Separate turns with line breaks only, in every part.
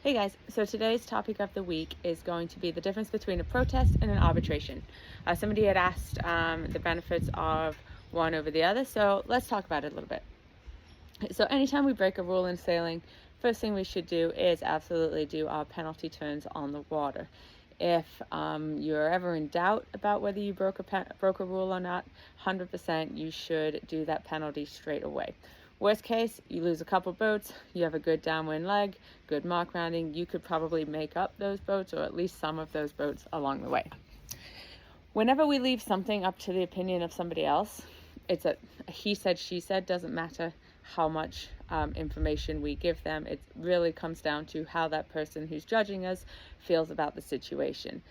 Hey guys, so today's topic of the week is going to be the difference between a protest and an arbitration. Somebody had asked the benefits of one over the other, so let's talk about it a little bit. So anytime we break a rule in sailing, first thing we should do is absolutely do our penalty turns on the water. If you're ever in doubt about whether you broke a rule or not, 100% you should do that penalty straight away. Worst case, you lose a couple boats, you have a good downwind leg, good mark rounding, you could probably make up those boats or at least some of those boats along the way. Whenever we leave something up to the opinion of somebody else, it's a he said, she said, doesn't matter how much information we give them. It really comes down to how that person who's judging us feels about the situation,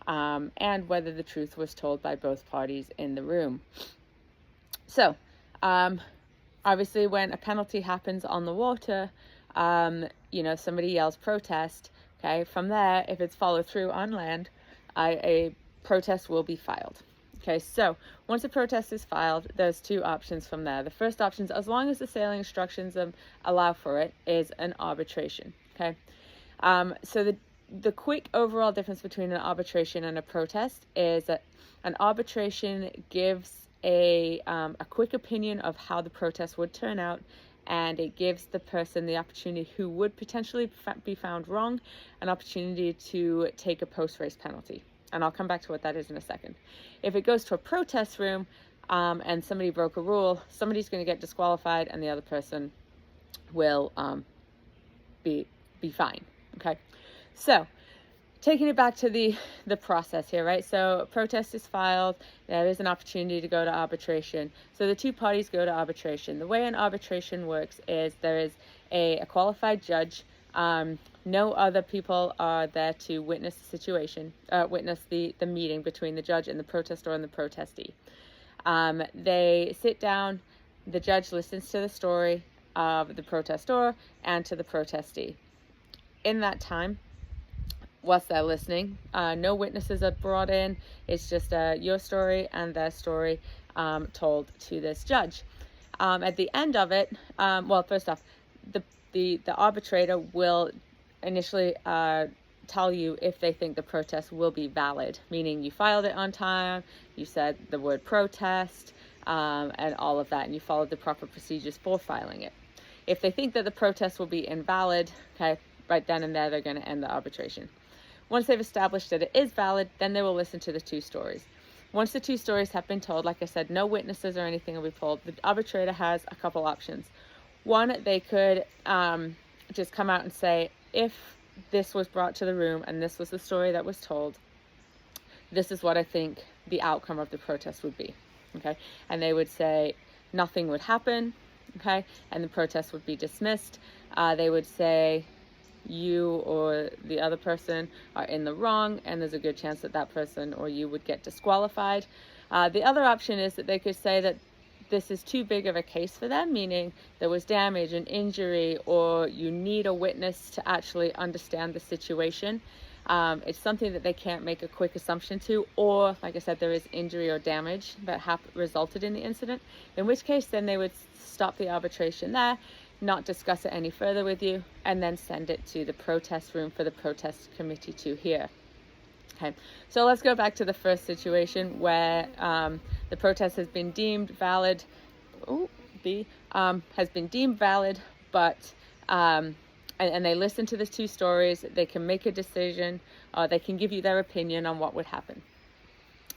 and whether the truth was told by both parties in the room. So, obviously, when a penalty happens on the water, somebody yells protest. Okay, from there, if it's followed through on land, a protest will be filed. Okay, so once a protest is filed, there's two options from there. The first option, as long as the sailing instructions allow for it, is an arbitration. Okay, so the quick overall difference between an arbitration and a protest is that an arbitration gives a quick opinion of how the protest would turn out, and it gives the person the opportunity who would potentially be found wrong an opportunity to take a post-race penalty. And I'll come back to what that is in a second. If it goes to a protest room and somebody broke a rule, somebody's going to get disqualified and the other person will be fine. Okay, so taking it back to the process here, right? So a protest is filed, there is an opportunity to go to arbitration. So the two parties go to arbitration. The way an arbitration works is there is a qualified judge. No other people are there to witness the situation, witness the meeting between the judge and the protestor and the protestee. They sit down, the judge listens to the story of the protestor and to the protestee. In that time, whilst they're listening, no witnesses are brought in. It's just your story and their story told to this judge. At the end of it, first off, the arbitrator will initially tell you if they think the protest will be valid, meaning you filed it on time, you said the word protest, and all of that, and you followed the proper procedures for filing it. If they think that the protest will be invalid, okay, right then and there, they're going to end the arbitration. Once they've established that it is valid, then they will listen to the two stories. Once the two stories have been told, like I said, no witnesses or anything will be told. The arbitrator has a couple options. One, they could just come out and say, if this was brought to the room and this was the story that was told, this is what I think the outcome of the protest would be. Okay, and they would say nothing would happen. Okay, and the protest would be dismissed. They would say you or the other person are in the wrong, and there's a good chance that that person or you would get disqualified. The other option is that they could say that this is too big of a case for them, meaning there was damage and injury, or you need a witness to actually understand the situation. It's something that they can't make a quick assumption to, or like I said, there is injury or damage that resulted in the incident, in which case then they would stop the arbitration there, not discuss it any further with you, and then send it to the protest room for the protest committee to hear. Okay, so let's go back to the first situation where the protest has been deemed valid. Has been deemed valid, but and they listen to the two stories. They can make a decision, or they can give you their opinion on what would happen.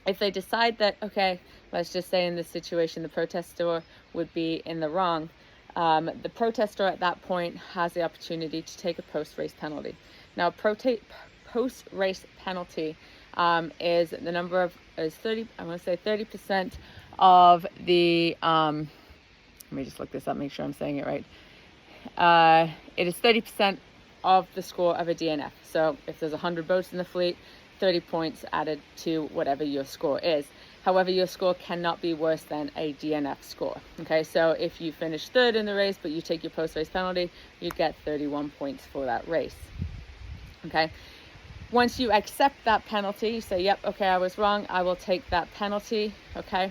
If they decide that, okay, let's just say in this situation the protestor would be in the wrong, the protestor at that point has the opportunity to take a post-race penalty. Now, post-race penalty is the number of 30% of the let me just look this up, make sure I'm saying it right. It is 30% of the score of a DNF. So if there's 100 boats in the fleet, 30 points added to whatever your score is. However, your score cannot be worse than a DNF score. Okay, so if you finish third in the race, but you take your post-race penalty, you get 31 points for that race. Okay, once you accept that penalty, you say, yep, okay, I was wrong, I will take that penalty. Okay,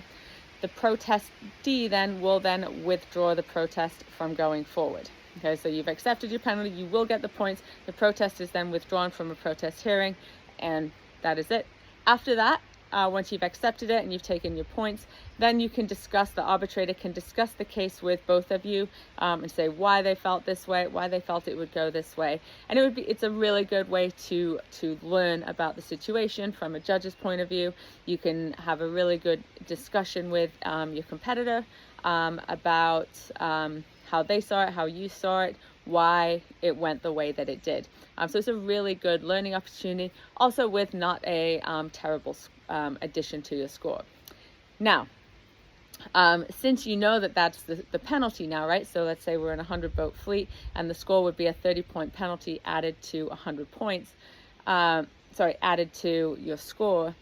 the protestee then will withdraw the protest from going forward. Okay, so you've accepted your penalty, you will get the points. The protest is then withdrawn from a protest hearing, and that is it. After that, once you've accepted it and you've taken your points, then you can discuss, the arbitrator can discuss the case with both of you, and say why they felt this way, why they felt it would go this way. And it's a really good way to learn about the situation from a judge's point of view. You can have a really good discussion with your competitor about how they saw it, how you saw it, why it went the way that it did. So it's a really good learning opportunity, also with not a terrible addition to your score. Now, since you know that that's the penalty now, right? So let's say we're in a 100-boat fleet and the score would be a 30-point penalty added to 100 points, added to your score.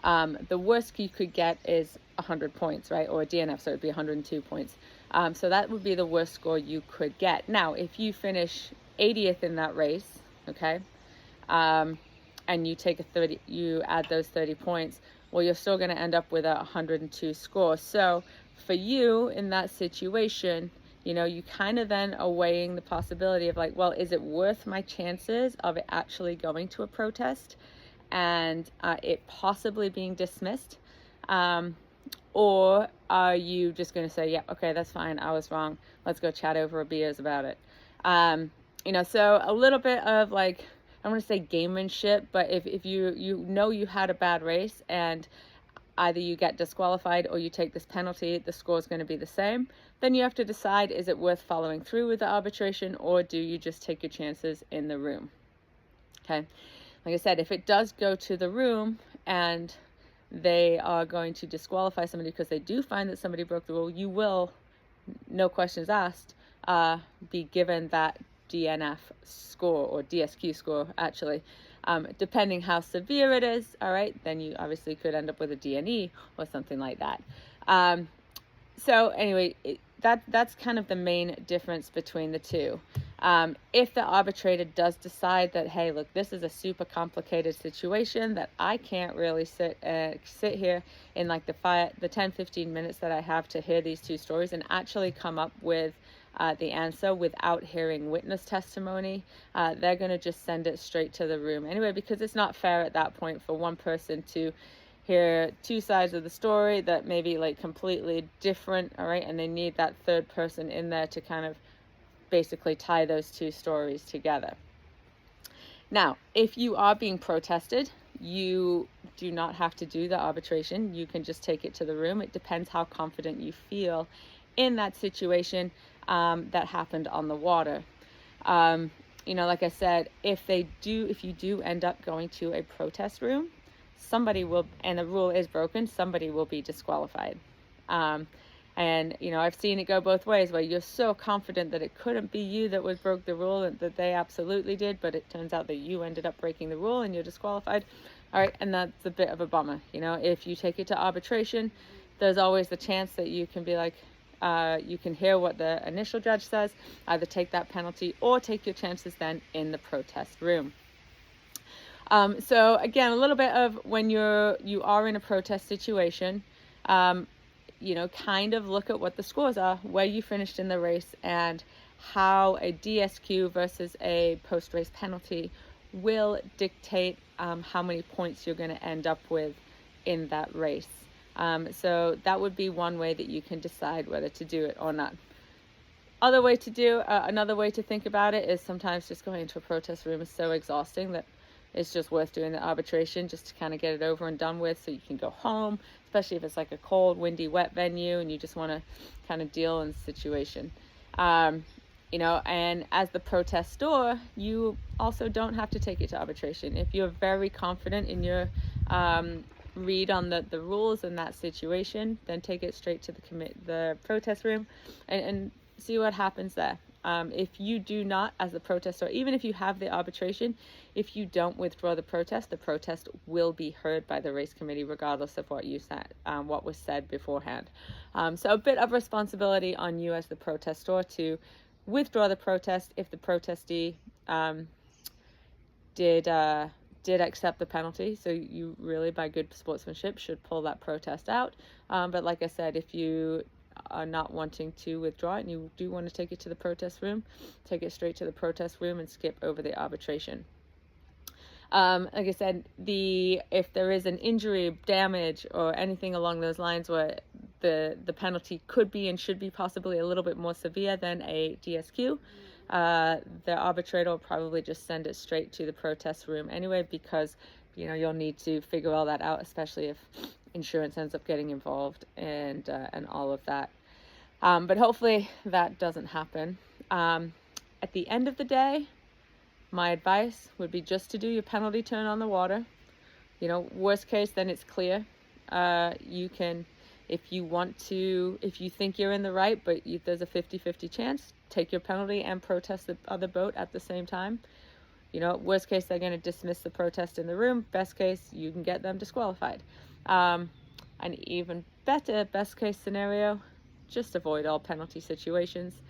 The worst you could get is 100 points, right? Or a DNF, so it'd be 102 points. So that would be the worst score you could get. Now, if you finish 80th in that race, okay, and you take you add those 30 points, well, you're still going to end up with a 102 score. So for you in that situation, you know, you kind of then are weighing the possibility of like, well, is it worth my chances of it actually going to a protest and it possibly being dismissed? Or are you just going to say, yeah, okay, that's fine, I was wrong, let's go chat over a beers about it? You know, so a little bit of like, I don't want to say gamemanship, but if you know you had a bad race and either you get disqualified or you take this penalty, the score is going to be the same, then you have to decide, is it worth following through with the arbitration, or do you just take your chances in the room? Okay, like I said, if it does go to the room and they are going to disqualify somebody because they do find that somebody broke the rule, you will, no questions asked, be given that DNF score, or DSQ score actually, depending how severe it is. All right, then you obviously could end up with a DNE or something like that. So anyway, that's kind of the main difference between the two. If the arbitrator does decide that, hey, look, this is a super complicated situation that I can't really sit here in like the 10-15 minutes that I have to hear these two stories and actually come up with the answer without hearing witness testimony, they're going to just send it straight to the room anyway, because it's not fair at that point for one person to hear two sides of the story that may be like completely different, all right, and they need that third person in there to kind of basically tie those two stories together. Now, if you are being protested, you do not have to do the arbitration. You can just take it to the room. It depends how confident you feel in that situation that happened on the water. You know, like I said, if you do end up going to a protest room, somebody will, and the rule is broken, somebody will be disqualified. And, you know, I've seen it go both ways, where you're so confident that it couldn't be you that broke the rule, and that they absolutely did, but it turns out that you ended up breaking the rule and you're disqualified. All right, and that's a bit of a bummer. You know, if you take it to arbitration, there's always the chance that you can be like, you can hear what the initial judge says, either take that penalty or take your chances then in the protest room. So again, a little bit of when you are in a protest situation, you know, kind of look at what the scores are, where you finished in the race, and how a DSQ versus a post-race penalty will dictate how many points you're going to end up with in that race. So that would be one way that you can decide whether to do it or not. Another way to think about it is sometimes just going into a protest room is so exhausting that it's just worth doing the arbitration just to kind of get it over and done with, so you can go home, especially if it's like a cold, windy, wet venue and you just want to kind of deal in the situation. You know, and as the protestor, you also don't have to take it to arbitration. If you're very confident in your read on the rules in that situation, then take it straight to the protest room and see what happens there. If you do not, as the protester, even if you have the arbitration, if you don't withdraw the protest will be heard by the race committee regardless of what you said, what was said beforehand. So a bit of responsibility on you as the protester to withdraw the protest if the protestee did accept the penalty. So you really, by good sportsmanship, should pull that protest out. But like I said, if you are not wanting to withdraw it and you do want to take it to the protest room, take it straight to the protest room and skip over the arbitration. Like I said, if there is an injury, damage, or anything along those lines where the penalty could be and should be possibly a little bit more severe than a DSQ, the arbitrator will probably just send it straight to the protest room anyway, because you'll need to figure all that out, especially if insurance ends up getting involved and all of that. But hopefully that doesn't happen. At the end of the day, my advice would be just to do your penalty turn on the water. Worst case, then it's clear. You can, if you think you're in the right, but there's a 50-50 chance, take your penalty and protest the other boat at the same time. Worst case, they're going to dismiss the protest in the room. Best case, you can get them disqualified. And even better, best case scenario, just avoid all penalty situations.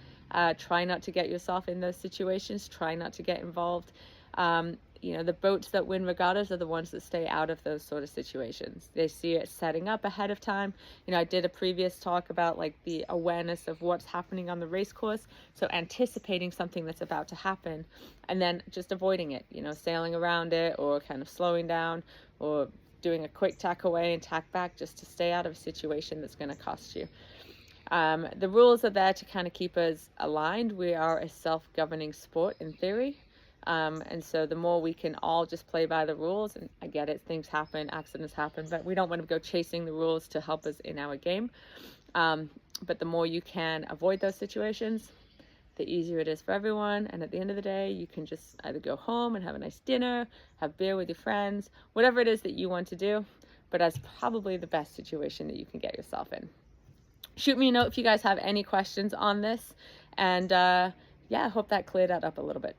Try not to get yourself in those situations. Try not to get involved. The boats that win regattas are the ones that stay out of those sort of situations. They see it setting up ahead of time. I did a previous talk about the awareness of what's happening on the race course. So anticipating something that's about to happen and then just avoiding it, sailing around it or kind of slowing down or doing a quick tack away and tack back just to stay out of a situation that's going to cost you. The rules are there to kind of keep us aligned. We are a self-governing sport in theory. And so the more we can all just play by the rules, and I get it, things happen, accidents happen, but we don't want to go chasing the rules to help us in our game. But the more you can avoid those situations, the easier it is for everyone. And at the end of the day, you can just either go home and have a nice dinner, have beer with your friends, whatever it is that you want to do. But that's probably the best situation that you can get yourself in. Shoot me a note if you guys have any questions on this. And yeah, I hope that cleared that up a little bit.